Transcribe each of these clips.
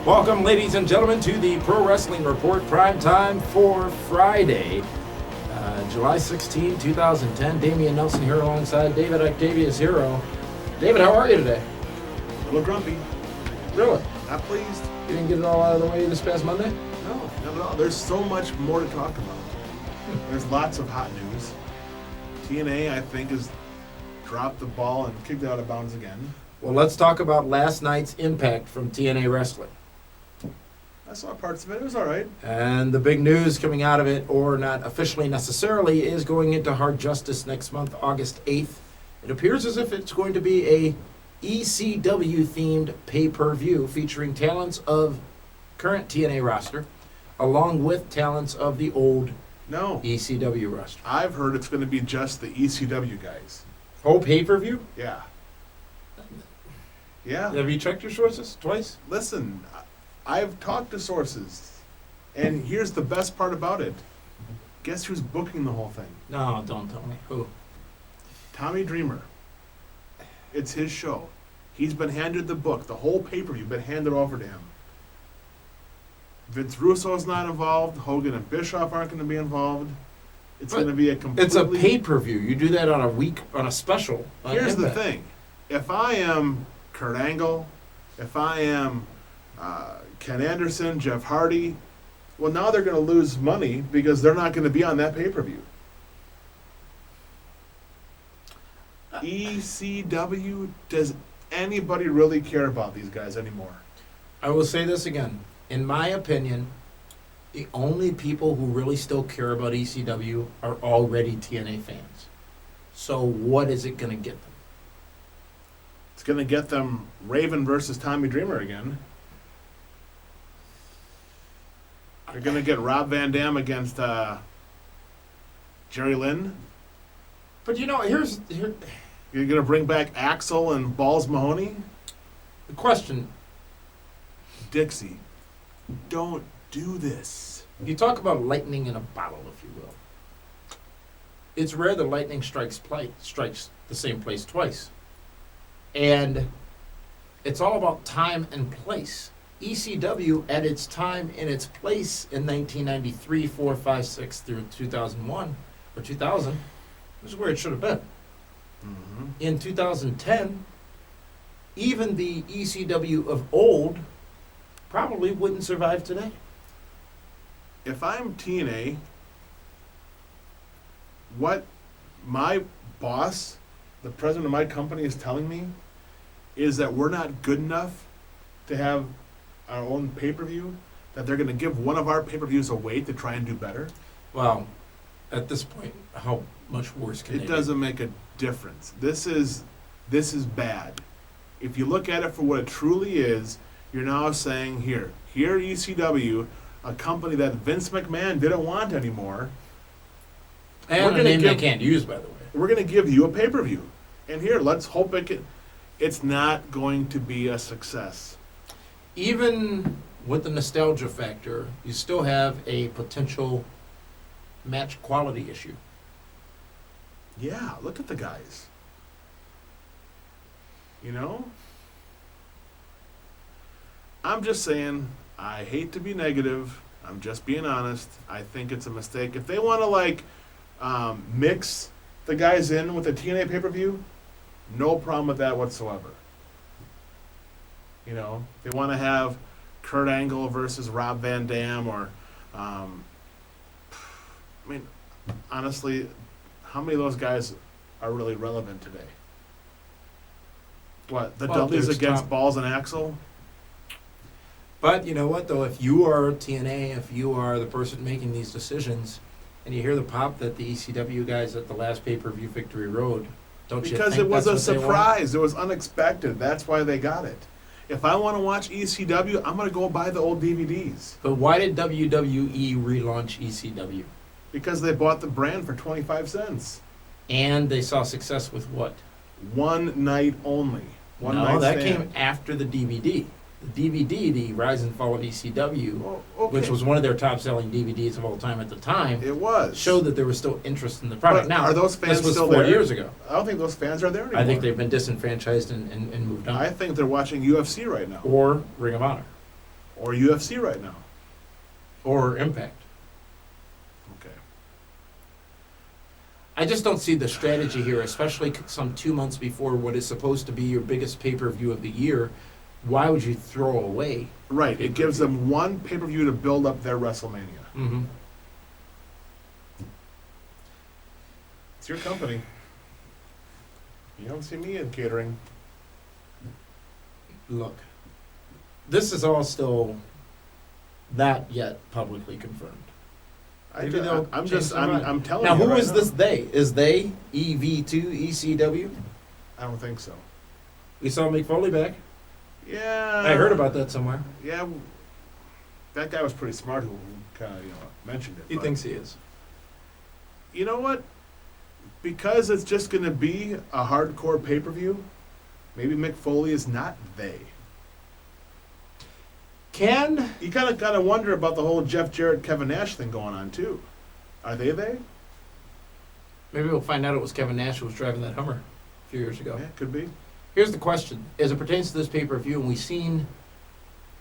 Welcome, ladies and gentlemen, to the Pro Wrestling Report Primetime for Friday, July 16, 2010. Damian Nelson here alongside David Octavius Hero. David, how are you today? A little grumpy. Really? Not pleased. You didn't get it all out of the way this past Monday? No, not at all. There's so much more to talk about. There's lots of hot news. TNA, I think, has dropped the ball and kicked it out of bounds again. Well, let's talk about last night's Impact from TNA Wrestling. I saw parts of it. It was all right. And the big news coming out of it, or not officially necessarily, is going into Hard Justice next month, August 8th. It appears as if it's going to be a ECW-themed pay-per-view featuring talents of current TNA roster, along with talents of the old ECW roster. I've heard it's going to be just the ECW guys. Oh, pay-per-view? Yeah. Yeah. Have you checked your sources twice? Listen, I've talked to sources, and here's the best part about it. Guess who's booking the whole thing? No, don't tell me. Who? Tommy Dreamer. It's his show. He's been handed the book. The whole pay-per-view been handed over to him. Vince Russo's not involved. Hogan and Bischoff aren't going to be involved. It's going to be a completely... It's a pay-per-view. You do that on a week, on a special. Here's the thing. If I am Kurt Angle, if I am Ken Anderson, Jeff Hardy, well, now they're going to lose money because they're not going to be on that pay-per-view. ECW, does anybody really care about these guys anymore? I will say this again. In my opinion, the only people who really still care about ECW are already TNA fans. So what is it going to get them? It's going to get them Raven versus Tommy Dreamer again. They're going to get Rob Van Dam against Jerry Lynn. But you know, You're going to bring back Axel and Balls Mahoney? The question. Dixie, don't do this. You talk about lightning in a bottle, if you will. It's rare that lightning strikes the same place twice. And it's all about time and place. ECW, at its time and its place in 1993, 4, 5, 6 through 2001, or 2000, this is where it should have been. Mm-hmm. In 2010, even the ECW of old probably wouldn't survive today. If I'm TNA, what my boss, the president of my company, is telling me is that we're not good enough to have our own pay-per-view, that they're going to give one of our pay-per-views away to try and do better. Well, at this point, how much worse can it doesn't make a difference. This is bad. If you look at it for what it truly is, you're now saying here ECW, a company that Vince McMahon didn't want anymore. And a name they can't use, by the way. We're going to give you a pay-per-view. And here, let's hope it's not going to be a success. Even with the nostalgia factor, you still have a potential match quality issue. Yeah, look at the guys. You know? I'm just saying, I hate to be negative. I'm just being honest. I think it's a mistake. If they want to, mix the guys in with a TNA pay-per-view, no problem with that whatsoever. You know, if they want to have Kurt Angle versus Rob Van Dam or, honestly, how many of those guys are really relevant today? What, the Dudleys against Balls and Axel? But you know what, though? If you are TNA, if you are the person making these decisions, and you hear the pop that the ECW guys at the last pay-per-view Victory Road, don't you think because it was a surprise. It was unexpected. That's why they got it. If I want to watch ECW, I'm going to go buy the old DVDs. But why did WWE relaunch ECW? Because they bought the brand for 25 cents. And they saw success with what? One night only. No, that came after the DVD. The DVD, the Rise and Fall of ECW, which was one of their top-selling DVDs of all time at the time, it was showed that there was still interest in the product. But now, are those fans this was still 4 there? years ago. I don't think those fans are there anymore. I think they've been disenfranchised and moved on. I think they're watching UFC right now. Or Ring of Honor. Or UFC right now. Or Impact. Okay. I just don't see the strategy here, especially some 2 months before what is supposed to be your biggest pay-per-view of the year. Why would you throw away? Right. It gives them one pay-per-view to build up their WrestleMania. Mm-hmm. It's your company. You don't see me in catering. Look, this is all still not yet publicly confirmed. I'm change just, their mind. I'm telling Now, you who right is this they? Is they EV2 ECW? I don't think so. We saw Mick Foley back. Yeah. I heard about that somewhere. Yeah. That guy was pretty smart who kind of, mentioned it. He but thinks he is. You know what? Because it's just going to be a hardcore pay-per-view, maybe Mick Foley is not they. You kind of wonder about the whole Jeff Jarrett, Kevin Nash thing going on, too. Are they? Maybe we'll find out it was Kevin Nash who was driving that Hummer a few years ago. Yeah, could be. Here's the question. As it pertains to this pay-per-view, and we've seen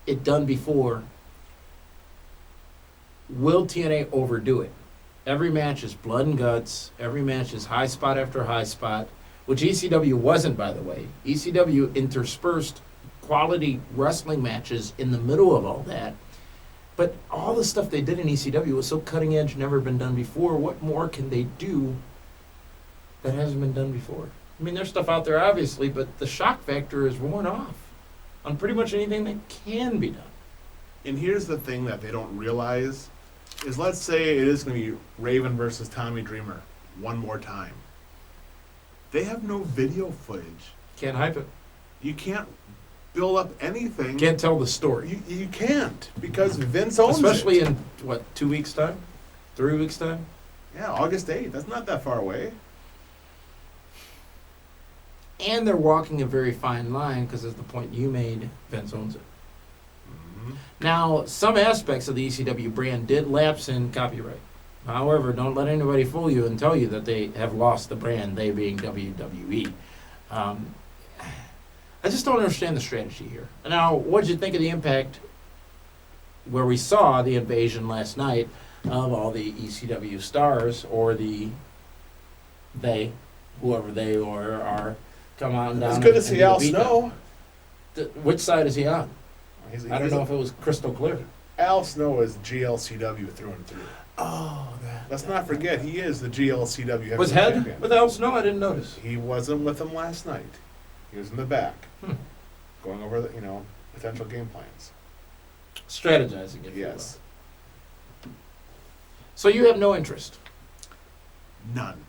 it done before, will TNA overdo it? Every match is blood and guts. Every match is high spot after high spot, which ECW wasn't, by the way. ECW interspersed quality wrestling matches in the middle of all that. But all the stuff they did in ECW was so cutting edge, never been done before. What more can they do that hasn't been done before? I mean, there's stuff out there, obviously, but the shock factor is worn off on pretty much anything that can be done. And here's the thing that they don't realize is, let's say it is going to be Raven versus Tommy Dreamer one more time. They have no video footage. Can't hype it. You can't build up anything. Can't tell the story. You can't, because Vince owns Especially it. in, 2 weeks' time? 3 weeks' time? Yeah, August 8th. That's not that far away. And they're walking a very fine line because, as the point you made, Vince owns it. Mm-hmm. Now, some aspects of the ECW brand did lapse in copyright. However, don't let anybody fool you and tell you that they have lost the brand, they being WWE. I just don't understand the strategy here. Now, what did you think of the Impact where we saw the invasion last night of all the ECW stars, or whoever they are, come on down? It's good to and see do the Al beatdown. Snow. Which side is he on? I don't know if if it was crystal clear. Al Snow is GLCW through and through. Oh, Let's not forget, he is the GLCW Was heavyweight Head champion. with Al Snow? I didn't notice. He wasn't with him last night. He was in the back, Hmm. going over the, potential game plans. Strategizing, if you will. Yes. So you have no interest. None.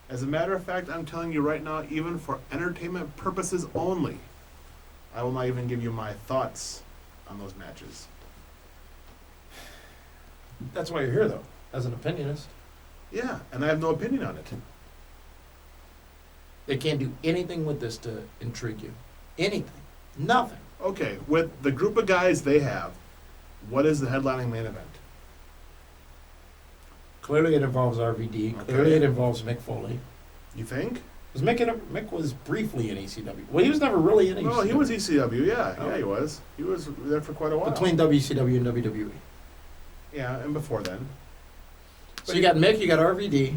As a matter of fact, I'm telling you right now, even for entertainment purposes only, I will not even give you my thoughts on those matches. That's why you're here, though, as an opinionist. Yeah, and I have no opinion on it. They can't do anything with this to intrigue you. Anything. Nothing. Okay, with the group of guys they have, what is the headlining main event? Clearly it involves RVD. Okay. Clearly it involves Mick Foley. You think? Mick was briefly in ECW. Well, he was never really in ECW. No, he was ECW, yeah. Oh. Yeah, he was. He was there for quite a while. Between WCW and WWE. Yeah, and before then. So you got Mick, you got RVD.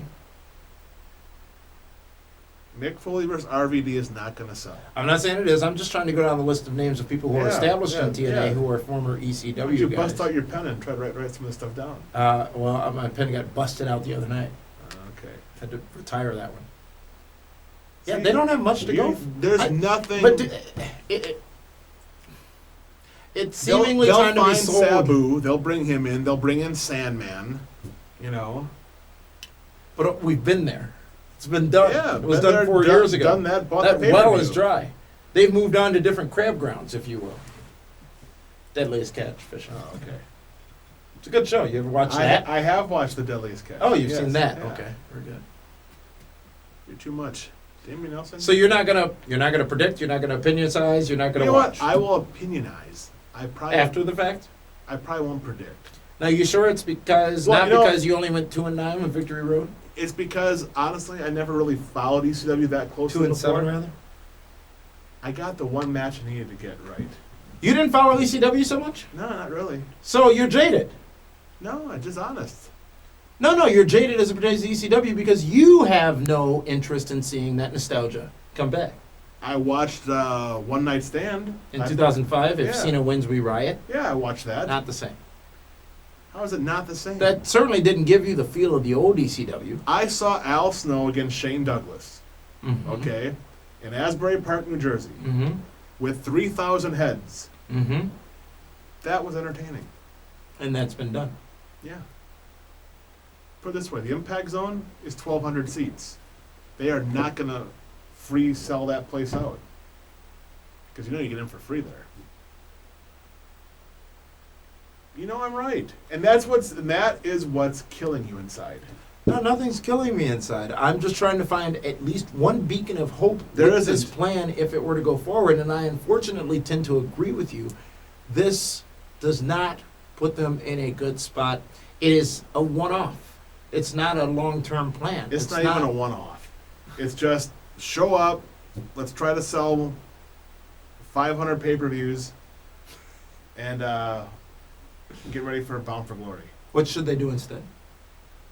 Mick Foley versus RVD is not going to sell. I'm not saying it is. I'm just trying to go down the list of names of people who are Yeah, established in yeah, TNA yeah. who are former ECW You guys. bust out your pen and try to write some of this stuff down. Well, my pen got busted out the other night. Okay. Had to retire that one. Yeah, See, they don't have much to go. There's nothing. But it's seemingly they'll trying to be find sold. Sabu. They'll bring him in. They'll bring in Sandman. But we've been there. It's been done. Yeah, it was been done there, 4 years ago. Done that. Bought That the well pay-per-view. is dry. They've moved on to different crab grounds, if you will. Deadliest Catch fishing. Oh, okay. It's a good show. You ever watch that? I have watched the Deadliest Catch. Oh, you've Yes, seen that. yeah. Okay, very good. You're too much. Damien Nelson. So you're not gonna predict. You're not gonna opinionize. You're not you gonna know watch. what? I will opinionize. After the fact. I probably won't predict. Now, you sure it's because Well, not you know- because you only went 2-9 on Victory Road? It's because honestly, I never really followed ECW that closely. 2-7 rather. I got the one match I needed to get right. You didn't follow ECW so much? No, not really. So you're jaded. No, I'm just honest. No, you're jaded as it pertains to ECW because you have no interest in seeing that nostalgia come back. I watched One Night Stand. In 2005, if Yeah. Cena wins, we riot. Yeah, I watched that. Not the same. How is it not the same? That certainly didn't give you the feel of the old ECW. I saw Al Snow against Shane Douglas, Mm-hmm. okay, in Asbury Park, New Jersey, Mm-hmm. with 3,000 heads. Mm-hmm. That was entertaining. And that's been done. Yeah. Put it this way, the Impact Zone is 1,200 seats. They are not going to free sell that place out. Because you know you get in for free there. You know I'm right. And that is what's killing you inside. No, nothing's killing me inside. I'm just trying to find at least one beacon of hope There with this isn't. plan if it were to go forward, and I unfortunately tend to agree with you. This does not put them in a good spot. It is a one-off. It's not a long-term plan. It's not even a one-off. It's just show up, let's try to sell 500 pay-per-views, and get ready for Bound for Glory. What should they do instead?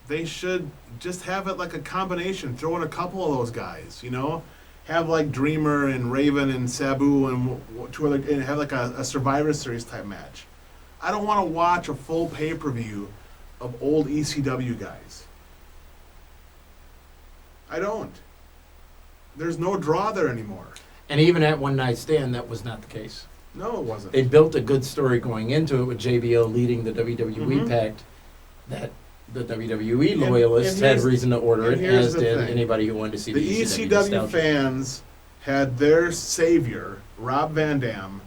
They should just have it like a combination. Throw in a couple of those guys, you know? Have like Dreamer and Raven and Sabu and two other, and have like a Survivor Series type match. I don't want to watch a full pay-per-view of old ECW guys. I don't. There's no draw there anymore. And even at One Night Stand, that was not the case. No, it wasn't. They built a good story going into it with JBL leading the WWE Mhm. pact that the WWE And- loyalists and had here's- reason to order it, and here's as the did thing. anybody who wanted to see The the ECW nostalgia. fans had their savior, Rob Van Dam,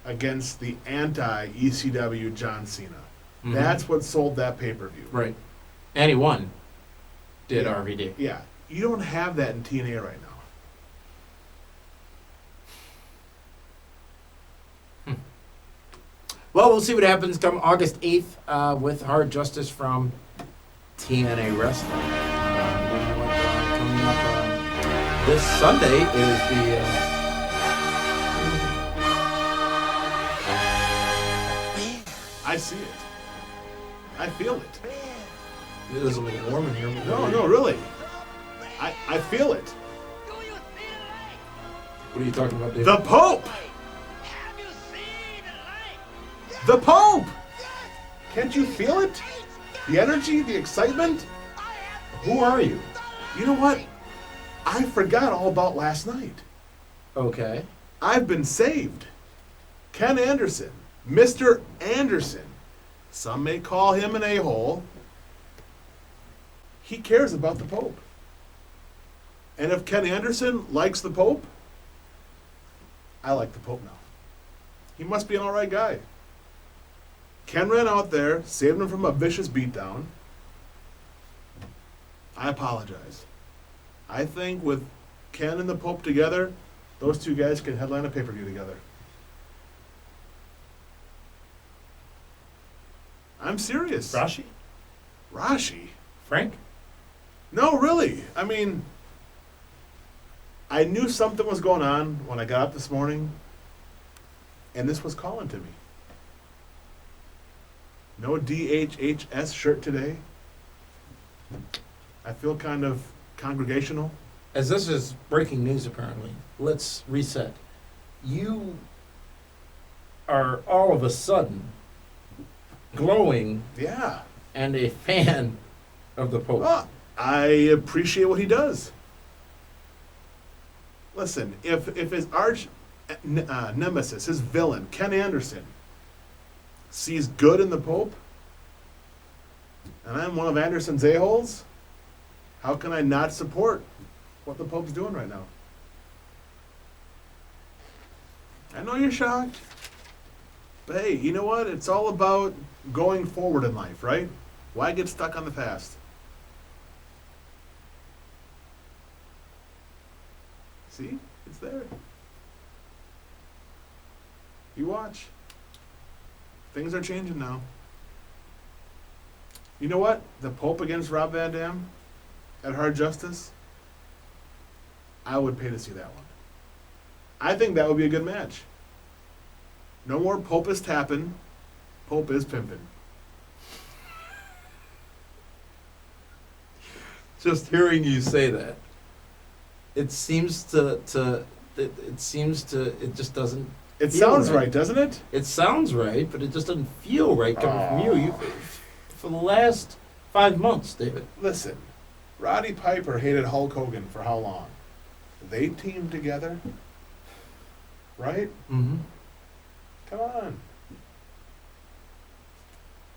against the anti-ECW John Cena. Mhm. That's what sold that pay-per-view. Right. And he won. Did Yeah. RVD. Yeah. You don't have that in TNA right now. Well, we'll see what happens come August 8th with Hard Justice from TNA Wrestling. Coming up this Sunday is the... I see it. I feel it. It is a little warm in here. but- No, really. I feel it. What are you talking about, Dave? The Pope! The Pope! Can't you feel it? The energy, the excitement? Who are you? You know what? I forgot all about last night. Okay. I've been saved. Ken Anderson, Mr. Anderson. Some may call him an a-hole. He cares about the Pope. And if Ken Anderson likes the Pope, I like the Pope now. He must be an all right guy. Ken ran out there, saved him from a vicious beatdown. I apologize. I think with Ken and the Pope together, those two guys can headline a pay-per-view together. I'm serious. Rashi? Rashi? Frank? No, really. I mean, I knew something was going on when I got up this morning, and this was calling to me. No DHHS shirt today. I feel kind of congregational. As this is breaking news, apparently, let's reset. You are all of a sudden glowing Yeah. and a fan of the Pope. Well, I appreciate what he does. Listen, if his arch nemesis, his villain, Ken Anderson, sees good in the Pope, and I'm one of Anderson's a-holes, how can I not support what the Pope's doing right now? I know you're shocked, but hey, you know what? It's all about going forward in life, right? Why get stuck on the past? See? It's there. You watch. Things are changing now. You know what? The Pope against Rob Van Dam at Hard Justice, I would pay to see that one. I think that would be a good match. No more Pope is tapping. Pope is pimping. Just hearing you say that, it just doesn't. It Feel sounds right. right, doesn't it? It sounds right, but it just doesn't feel right coming from you. You, for the last 5 months, David. Listen, Roddy Piper hated Hulk Hogan for how long? They teamed together, right? Mm-hmm. Come on.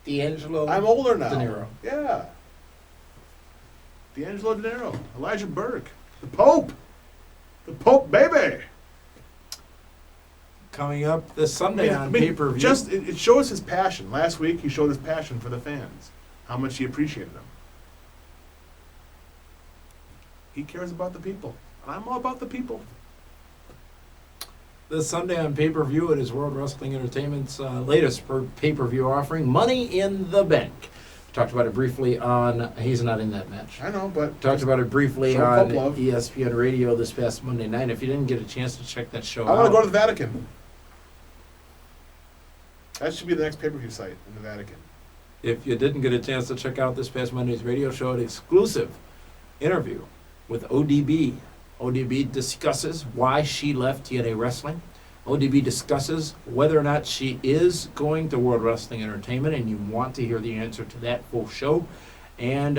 D'Angelo. I'm older now. De Niro. Yeah. D'Angelo De Niro, Elijah Burke, the Pope, baby. Coming up this Sunday on pay-per-view. Just it shows his passion. Last week he showed his passion for the fans, how much he appreciated them. He cares about the people, and I'm all about the people. This Sunday on pay-per-view, it is World Wrestling Entertainment's latest pay-per-view offering, Money in the Bank. Talked about it briefly on. He's not in that match. I know, but Talked about it briefly show on Pope love. ESPN Radio this past Monday night. If you didn't get a chance to check that show I want to out, go to the Vatican. That should be the next pay-per-view site in the Vatican. if you didn't get a chance to check out this past Monday's radio show, an exclusive interview with ODB. ODB discusses why she left TNA Wrestling. ODB discusses whether or not she is going to World Wrestling Entertainment, and you want to hear the answer to that full show, and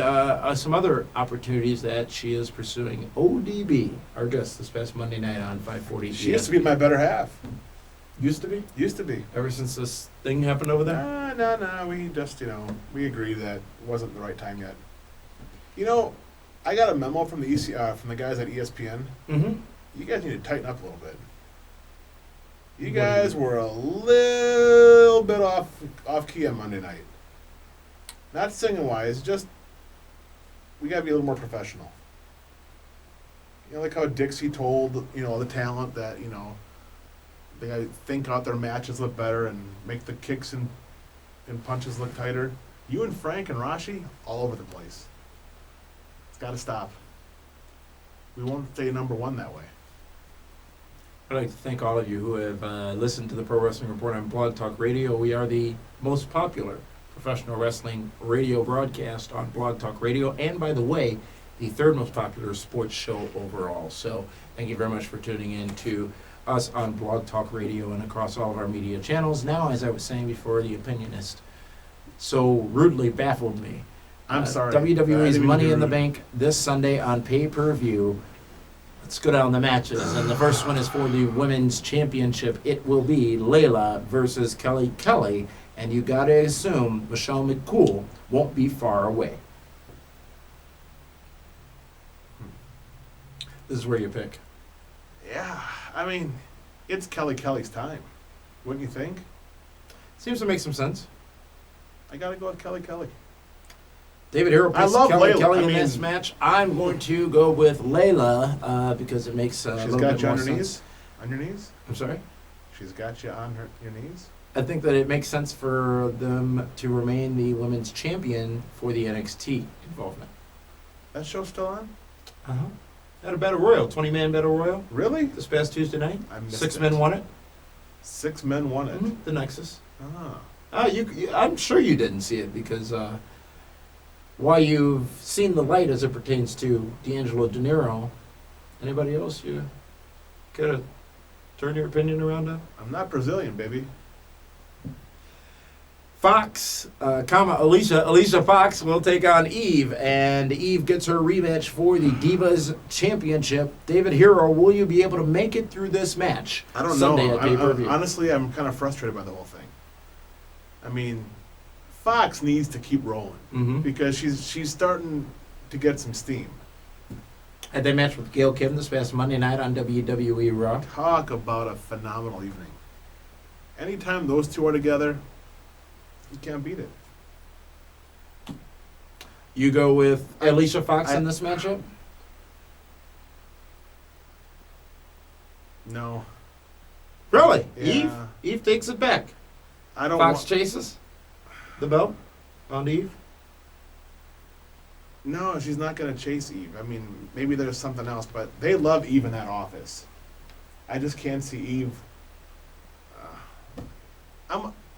some other opportunities that she is pursuing. ODB, our guest this past Monday night on 540. She used to be my better half. Used to be? Used to be. Ever since this thing happened over there? No. We just, we agreed that it wasn't the right time yet. I got a memo from the from the guys at ESPN. Mm-hmm. You guys need to tighten up a little bit. You What do you guys mean? were a little bit off key on Monday night. Not singing wise, just we gotta be a little more professional. Like how Dixie told the talent that they gotta think out their matches look better and make the kicks and punches look tighter. You and Frank and Rashi all over the place. It's got to stop. We won't stay number one that way. I'd like to thank all of you who have listened to the Pro Wrestling Report on Blog Talk Radio. We are the most popular professional wrestling radio broadcast on Blog Talk Radio, and by the way, the third most popular sports show overall. So thank you very much for tuning in to us on Blog Talk Radio and across all of our media channels. Now, as I was saying before, the opinionist so rudely baffled me. I'm sorry. WWE's Money in the rude. Bank this Sunday on pay-per-view. Let's go down the matches. And the first one is for the Women's Championship. It will be Layla versus Kelly Kelly. And you got to assume Michelle McCool won't be far away. This is where you pick. Yeah, I mean, it's Kelly's time. Wouldn't you think? Seems to make some sense. I got to go with Kelly. David Hero I picks love Kelly Layla. Kelly I in mean- this match. I'm going to go with Layla because it makes a She's little got bit you more on her sense. knees? On your knees? I'm sorry? She's got you on your knees? I think that it makes sense for them to remain the women's champion for the NXT involvement. That show's still on? Uh-huh. Had a battle royal, 20-man battle royal Really? this past Tuesday night. I missed 6 it. men won it. 6 men won it. The Nexus. Ah. I'm sure you didn't see it because while you've seen the light as it pertains to D'Angelo De Niro, anybody else you care to turn your opinion around on? I'm not Brazilian, baby. Fox, Alicia Fox will take on Eve, and Eve gets her rematch for the Divas Championship. David Hero, will you be able to make it through this match I don't Sunday know. at pay-per-view? Honestly, I'm kind of frustrated by the whole thing. I mean, Fox needs to keep rolling Mm-hmm. because she's starting to get some steam. Had they matched with Gail Kim this past Monday night on WWE Raw. Talk about a phenomenal evening. Anytime those two are together, you can't beat it. You go with Alicia Fox in this matchup? No. Really? Yeah. Eve takes it back. I don't Fox want... chases the belt on Eve. No, she's not going to chase Eve. I mean, maybe there's something else, but they love Eve in that office. I just can't see Eve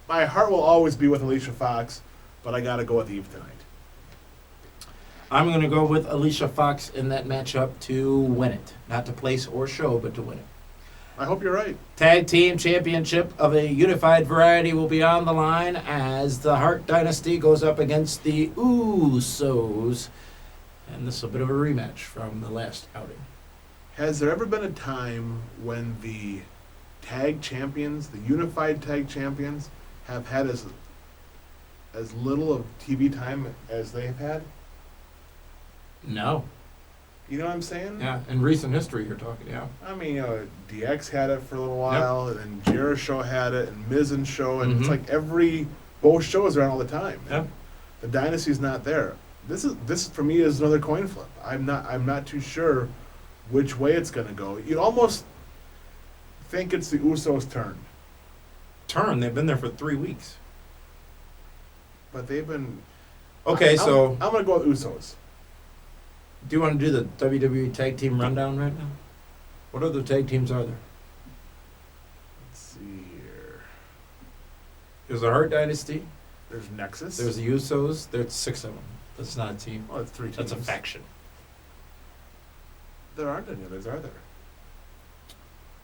my heart will always be with Alicia Fox, but I got to go with Eve tonight. I'm going to go with Alicia Fox in that matchup to win it. Not to place or show, but to win it. I hope you're right. Tag Team Championship of a unified variety will be on the line as the Hart Dynasty goes up against the Usos. And this is a bit of a rematch from the last outing. Has there ever been a time when the tag champions, the unified tag champions, have had as little of TV time as they've had? No. You know what I'm saying? Yeah, in recent history you're talking, yeah. I mean, DX had it for a little while, and then Jericho had it, and Miz and Show, and it's like both shows are on all the time. Yeah. The Dynasty's not there. This for me is another coin flip. I'm not too sure which way it's gonna go. You almost think it's the Usos' turn. They've been there for 3 weeks. But they've been Okay, so I'm gonna go with Usos. do you want to do the WWE Tag Team rundown right now? What other tag teams are there? Let's see here. There's the Hart Dynasty. There's Nexus. There's the Usos. There's 6 of them. That's not a team. Oh, it's 3 teams. That's a faction. There aren't any others, are there?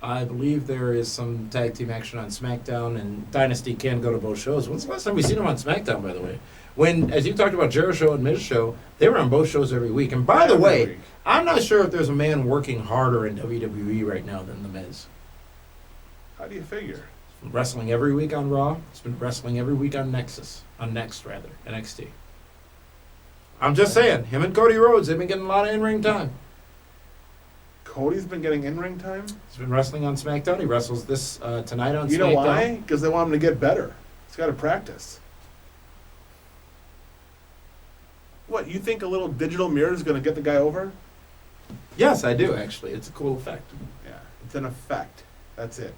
I believe there is some tag team action on SmackDown, and Dynasty can go to both shows. When's the last time we seen them on SmackDown, by the way? When, as you talked about Jericho and Miz show, they were on both shows every week. And by the Every way, week. I'm not sure if there's a man working harder in WWE right now than The Miz. How do you figure? He's been wrestling every week on Raw. He's been wrestling every week on NXT. I'm just saying, him and Cody Rhodes, they've been getting a lot of in-ring time. Cody's been getting in-ring time? He's been wrestling on SmackDown. He wrestles this tonight on SmackDown. You know why? Because they want him to get better. He's got to practice. What, you think a little digital mirror is going to get the guy over? Yes, I do, actually. It's a cool effect. Yeah, it's an effect. That's it.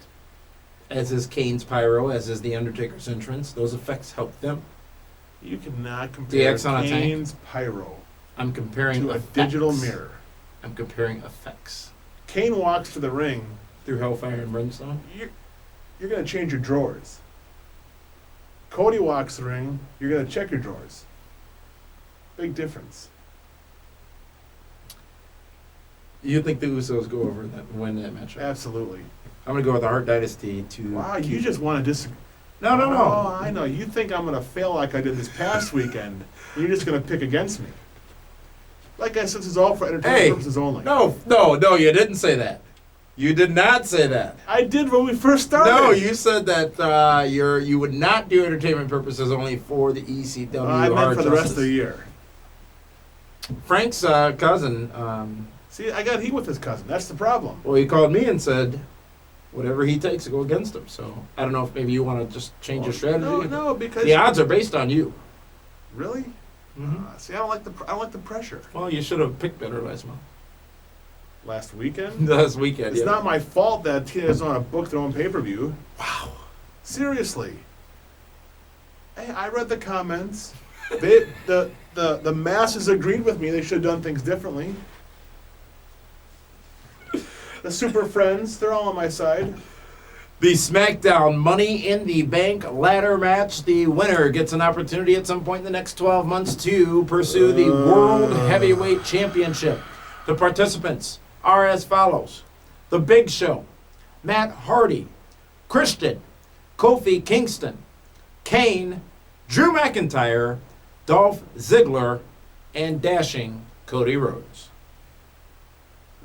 As is Kane's pyro, as is The Undertaker's entrance. Those effects help them. You cannot compare DX on a tank. Kane's pyro I'm comparing to a effects. digital mirror. I'm comparing effects. Kane walks to the ring. Through Hellfire and Brimstone? You're going to change your drawers. Cody walks the ring. You're going to check your drawers. Big difference. You think the Usos go over and win that matchup? Absolutely. I'm going to go with the Hart Dynasty to... Wow, you just want to disagree. No. Oh, I know. You think I'm going to fail like I did this past weekend. You're just going to pick against me. Like I said, this is all for entertainment purposes only. No, you didn't say that. You did not say that. I did when we first started. No, you said that you would not do entertainment purposes only for the ECW. I meant Hard for the rest Justice. of the year. Frank's cousin, See, I got heat with his cousin. That's the problem. well, he called me and said, whatever he takes to go against him. So I don't know if maybe you want to just change your strategy. No, because The odds are based on you. Really? Mm-hmm. See, I don't like the pressure. Well, you should have picked better last month. Last weekend. Last weekend, It's yeah. not my fault that TNA's on a book their own pay-per-view. Wow. Seriously. Hey, I read the comments. The masses agreed with me. They should have done things differently. The Super Friends, they're all on my side. The SmackDown Money in the Bank ladder match. The winner gets an opportunity at some point in the next 12 months to pursue the World Heavyweight Championship. The participants are as follows. The Big Show, Matt Hardy, Christian, Kofi Kingston, Kane, Drew McIntyre, Dolph Ziggler, and Dashing Cody Rhodes.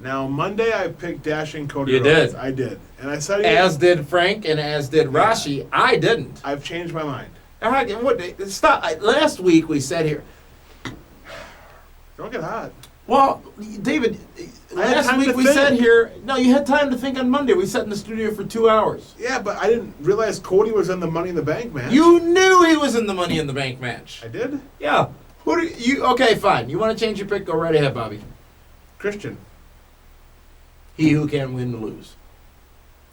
Now, Monday I picked Dashing Cody You Rhodes. did. I did. And I said As did Frank and as did Rashi. I didn't. I've changed my mind. Stop. Last week we said here. Don't get hot. Well, David, I had last time week to we think. said here. No, you had time to think on Monday. We sat in the studio for 2 hours. Yeah, but I didn't realize Cody was in the Money in the Bank match. You knew he was in the Money in the Bank match. I did? Yeah. Who do you? Okay, fine. You want to change your pick? Go right ahead, Bobby. Christian. He who can win to lose.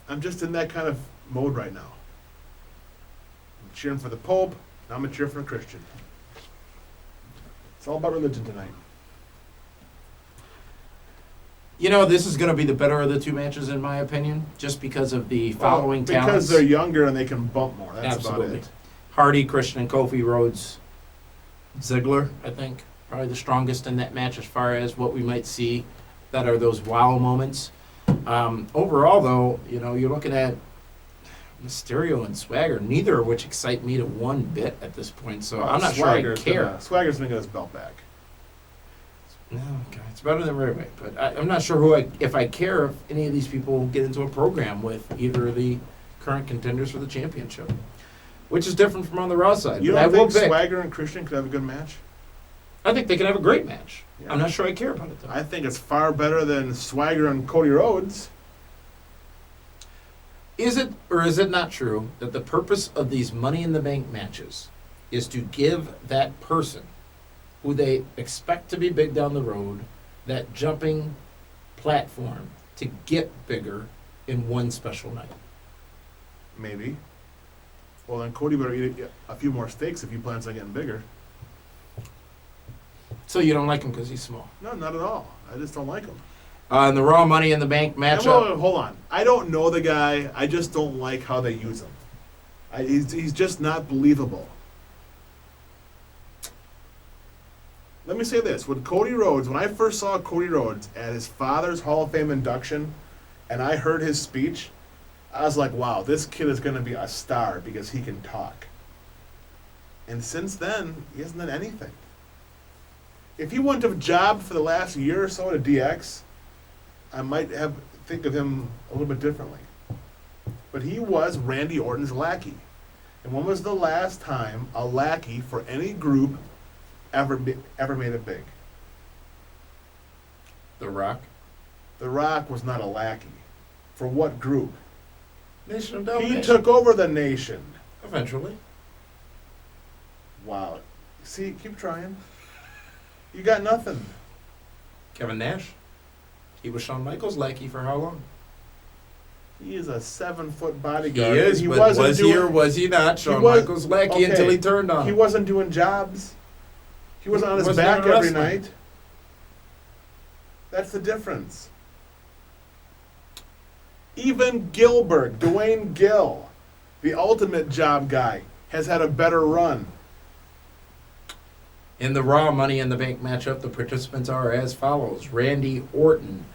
I'm just in that kind of mode right now. I'm cheering for the Pope. Now I'm going to cheer for a Christian. It's all about religion tonight. You know, this is going to be the better of the two matches, in my opinion, just because of the following Because talents. they're younger and they can bump more. That's about Absolutely. it. Hardy, Christian, and Kofi, Rhodes, Ziggler, I think, probably the strongest in that match as far as what we might see that are those wow moments. Overall, though, you're looking at Mysterio and Swagger, neither of which excite me to one bit at this point. So I'm not sure I care. Swagger's gonna get his belt back. No, okay, it's better than Ray Ray, but I'm not sure if I care if any of these people get into a program with either of the current contenders for the championship, which is different from on the Raw side. You But I don't think will pick. Swagger and Christian could have a good match? I think they can have a great match. Yeah. I'm not sure I care about it though. I think it's far better than Swagger and Cody Rhodes. Is it or is it not true that the purpose of these Money in the Bank matches is to give that person who they expect to be big down the road that jumping platform to get bigger in one special night? Maybe. Well, then Cody better eat a few more steaks if he plans on getting bigger. So you don't like him because he's small. No, not at all. I just don't like him. In the Raw Money in the Bank matchup. Well, hold on. I don't know the guy. I just don't like how they use him. He's just not believable. Let me say this. With Cody Rhodes, when I first saw Cody Rhodes at his father's Hall of Fame induction, and I heard his speech, I was like, wow, this kid is going to be a star because he can talk. And since then, he hasn't done anything. If he wouldn't have jobbed for the last year or so at DX, I might think of him a little bit differently. But he was Randy Orton's lackey. And when was the last time a lackey for any group ever made it big? The Rock. The Rock was not a lackey. For what group? Nation of Domination. He took over the Nation. Eventually. Wow. See, keep trying. You got nothing. Kevin Nash. He was Shawn Michaels' lackey for how long? He is a 7-foot He bodyguard. is, He but wasn't was he doing, or was he not Shawn was- Michaels' lackey okay. until he turned on He him? wasn't doing jobs. He wasn't on his Wasn't back even every wrestling. night. That's the difference. Even Gilbert, Dwayne Gill, the ultimate job guy, has had a better run. In the Raw Money in the Bank matchup, the participants are as follows: Randy Orton,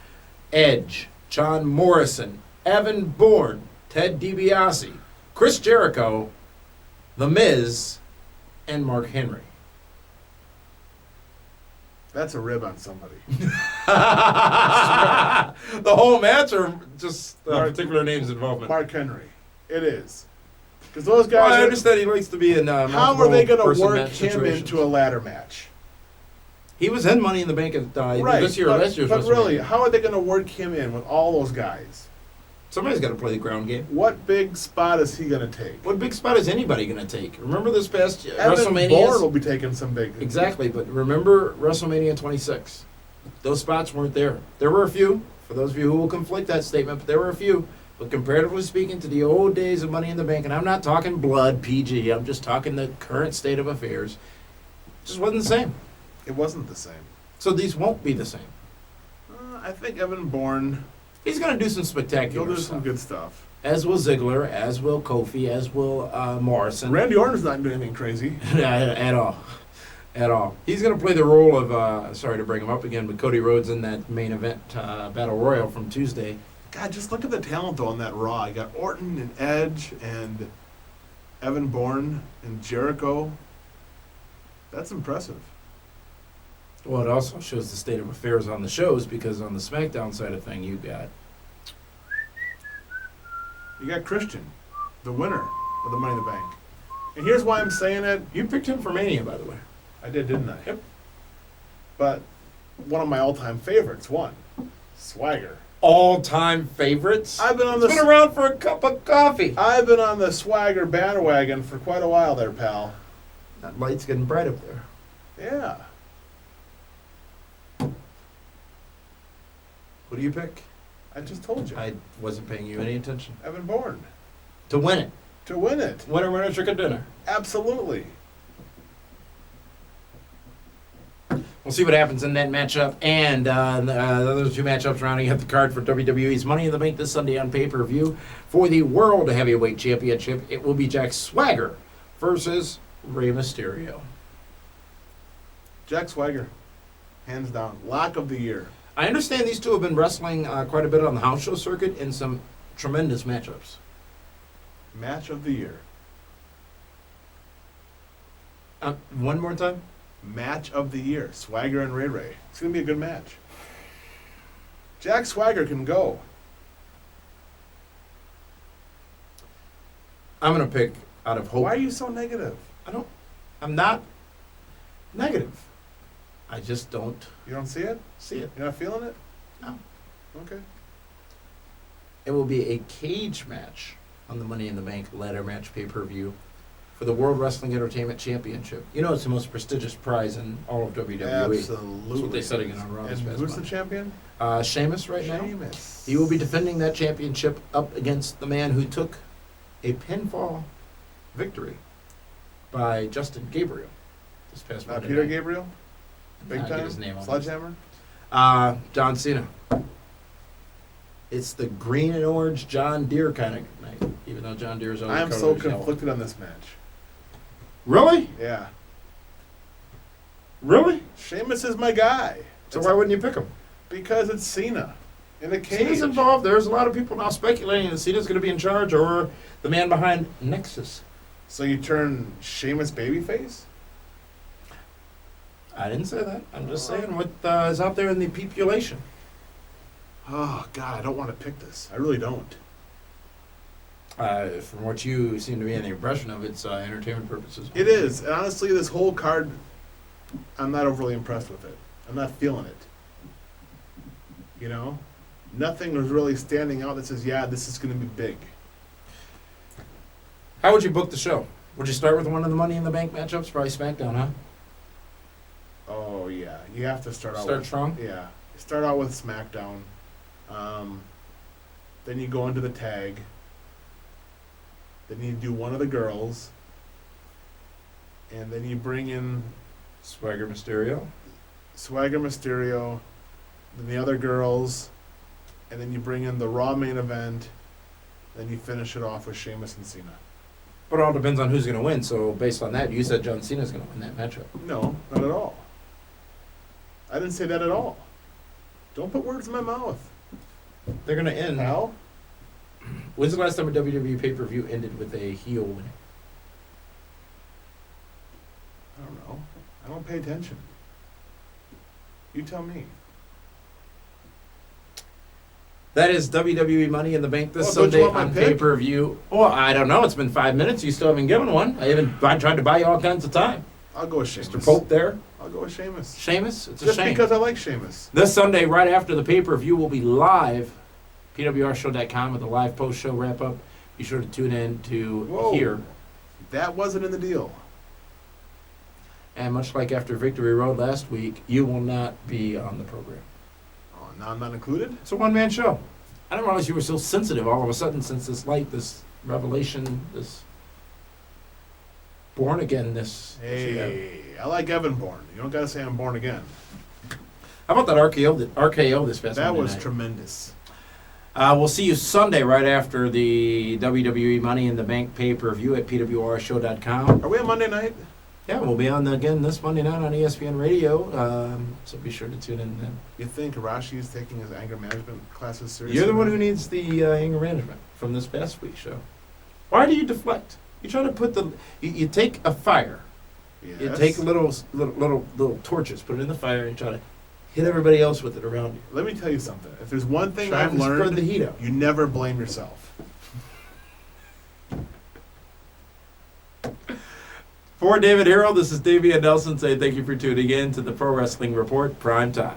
Edge, John Morrison, Evan Bourne, Ted DiBiase, Chris Jericho, The Miz, and Mark Henry. That's a rib on somebody. The whole match, or just Mark- particular names involvement? Mark Henry. It is. Because those Well, guys I are, understand he likes to be in how are they going to multiple-person work match him situations. into a ladder match? He was in Money in the Bank at this year or last year's but really, WrestleMania. how are they going to work him in with all those guys? Somebody's got to play the ground game. What big spot is he going to take? What big spot is anybody going to take? Remember this past Evan WrestleMania? Bourne will be taking some big. Exactly, but remember WrestleMania 26. Those spots weren't there. There were a few, for those of you who will conflict that statement, but there were a few. But comparatively speaking to the old days of Money in the Bank, and I'm not talking blood, PG, I'm just talking the current state of affairs, it just wasn't the same. It wasn't the same. So these won't be the same. I think Evan Bourne, He's going to do some spectacular he'll do stuff. some good stuff. As will Ziggler, as will Kofi, as will Morrison. Randy Orton's not doing anything crazy. At all. At all. He's going to play the role of, sorry to bring him up again, but Cody Rhodes in that main event Battle Royal from Tuesday. God, just look at the talent though on that Raw. You got Orton and Edge and Evan Bourne and Jericho. That's impressive. Well, it also shows the state of affairs on the shows, because on the SmackDown side of thing, you got Christian, the winner of the Money in the Bank. And here's why I'm saying it. you picked him for Mania, by the way. I did, didn't I? Yep. But one of my all-time favorites won. Swagger. All-time favorites. I've been on It's been around for a cup of coffee. I've been on the Swagger bandwagon for quite a while there, pal. That light's getting bright up there. Yeah. Who do you pick? I just told you. I wasn't paying you any attention. Evan Bourne. To win it. To win it. Winner, chicken dinner. Absolutely. Well, We'll see what happens in that matchup. And the other two matchups rounding out the card for WWE's Money in the Bank this Sunday on pay-per-view. For the World Heavyweight Championship, it will be Jack Swagger versus Rey Mysterio. Jack Swagger, hands down, lock of the year. I understand these two have been wrestling quite a bit on the house show circuit in some tremendous matchups. Match of the year. One more time? Match of the year. Swagger and Ray Ray. It's going to be a good match. Jack Swagger can go. I'm going to pick out of hope. Why are you so negative? I'm not negative. I just don't You don't see it? see it. You're not feeling it? No. Okay. It will be a cage match on the Money in the Bank ladder match pay-per-view for the World Wrestling Entertainment Championship. You know it's the most prestigious prize in all of WWE. Absolutely. That's what they're setting it on Raw this And past who's month. the champion? Sheamus right now. Sheamus. He will be defending that championship up against the man who took a pinfall victory by Justin Gabriel this past Monday Peter night. Gabriel? Big I'll get time? his name on Sledgehammer? John Cena. It's the green and orange John Deere kind of night, even though John Deere's always I am covered so with yellow. conflicted on this match. Really? Yeah. Really? Sheamus is my guy. So why wouldn't you pick him? Because it's Cena. In a cage. Cena's involved. There's a lot of people now speculating that Cena's going to be in charge or the man behind Nexus. So you turn Sheamus babyface? I didn't say that. I'm just saying what is out there in the population. Oh, God, I don't want to pick this. I really don't. From what you seem to be in the impression of, it's entertainment purposes. It is. And honestly, this whole card, I'm not overly impressed with it. I'm not feeling it. You know? Nothing was really standing out that says, yeah, this is going to be big. How would you book the show? Would you start with one of the Money in the Bank matchups? Probably SmackDown, huh? Oh, yeah. You have to start out Start with... strong? Yeah. Start out with SmackDown. Then you go into the tag. Then you do one of the girls. And then you bring in Swagger Mysterio. Swagger Mysterio. Then the other girls. And then you bring in the Raw main event. Then you finish it off with Sheamus and Cena. But it all depends on who's going to win. So based on that, you said John Cena's going to win that matchup. No, not at all. I didn't say that at all. Don't put words in my mouth. They're going to end. Pal? When's the last time a WWE pay-per-view ended with a heel winning? I don't know. I don't pay attention. You tell me. That is WWE Money in the Bank this Well, don't you Sunday want my on pick? pay-per-view. Well, I don't know. It's been 5 minutes. You still haven't given one. I tried to buy you all kinds of time. I'll go with Sheamus. Mr. Pope there. I'll go with Sheamus. Sheamus? It's a Just shame. because I like Sheamus. This Sunday, right after the pay-per-view, will be live. PWRshow.com with a live post-show wrap-up. Be sure to tune in to Whoa. hear. That wasn't in the deal. And much like after Victory Road last week, you will not be on the program. Oh, now I'm not included? It's a one-man show. I didn't realize you were so sensitive all of a sudden since this light, this revelation, this born again, this. Hey, I like Evan Bourne. You don't got to say I'm born again. How about that RKO this past That Monday was night? tremendous. We'll see you Sunday right after the WWE Money in the Bank pay-per-view at pwrshow.com. Are we on Monday night? Yeah, we'll be on again this Monday night on ESPN Radio, so be sure to tune in then. You think Arashi is taking his anger management classes seriously? You're the one who needs the anger management from this past week's show. Why do you deflect? You try to put you take a fire, Yes. you take little torches, put it in the fire, and try to hit everybody else with it around you. Let me tell you something. If there's one thing Try I've to spread learned, the heat out. you never blame yourself. For David Harrell, this is Davey and Nelson saying thank you for tuning in to the Pro Wrestling Report Prime Time.